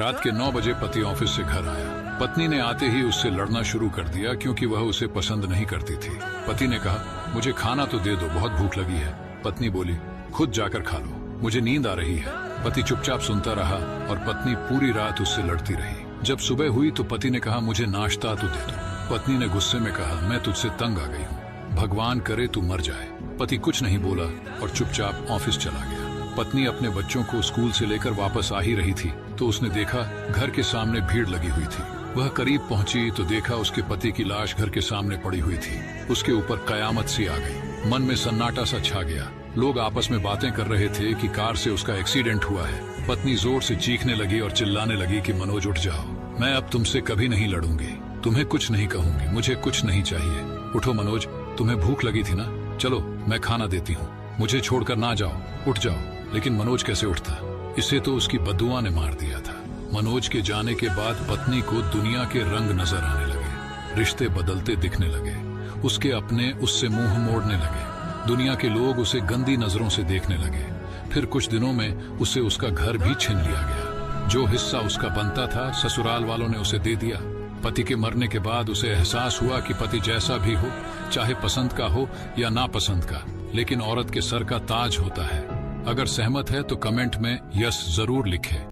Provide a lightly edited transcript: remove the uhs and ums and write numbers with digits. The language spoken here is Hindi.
रात के 9 बजे पति ऑफिस से घर आया। पत्नी ने आते ही उससे लड़ना शुरू कर दिया क्योंकि वह उसे पसंद नहीं करती थी। पति ने कहा, मुझे खाना तो दे दो, बहुत भूख लगी है। पत्नी बोली, खुद जाकर खा लो, मुझे नींद आ रही है। पति चुपचाप सुनता रहा और पत्नी पूरी रात उससे लड़ती रही। जब सुबह हुई तो पति ने कहा, मुझे नाश्ता तो दे दो। पत्नी ने गुस्से में कहा, मैं तुझसे तंग आ गई हूँ, भगवान करे तू मर जाए। पति कुछ नहीं बोला और चुपचाप ऑफिस चला गया। पत्नी अपने बच्चों को स्कूल से लेकर वापस आ ही रही थी तो उसने देखा घर के सामने भीड़ लगी हुई थी। वह करीब पहुंची तो देखा उसके पति की लाश घर के सामने पड़ी हुई थी। उसके ऊपर कयामत सी आ गई। मन में सन्नाटा सा छा गया। लोग आपस में बातें कर रहे थे कि कार से उसका एक्सीडेंट हुआ है। पत्नी जोर से चीखने लगी और चिल्लाने लगी कि मनोज उठ जाओ, मैं अब तुमसे कभी नहीं लड़ूंगी, तुम्हें कुछ नहीं कहूंगी, मुझे कुछ नहीं चाहिए। उठो मनोज, तुम्हें भूख लगी थी ना, चलो मैं खाना देती हूँ, मुझे छोड़कर ना जाओ, उठ जाओ। लेकिन मनोज कैसे उठता, इसे तो उसकी बददुआ ने मार दिया था। मनोज के जाने के बाद पत्नी को दुनिया के रंग नजर आने लगे, रिश्ते बदलते दिखने लगे, उसके अपने उससे मुंह मोड़ने लगे, दुनिया के लोग उसे गंदी नजरों से देखने लगे। फिर कुछ दिनों में उसे उसका घर भी छीन लिया गया। जो हिस्सा उसका बनता था ससुराल वालों ने उसे दे दिया। पति के मरने के बाद उसे एहसास हुआ कि पति जैसा भी हो, चाहे पसंद का हो या नापसंद का, लेकिन औरत के सर का ताज होता है। अगर सहमत है तो कमेंट में यस जरूर लिखें।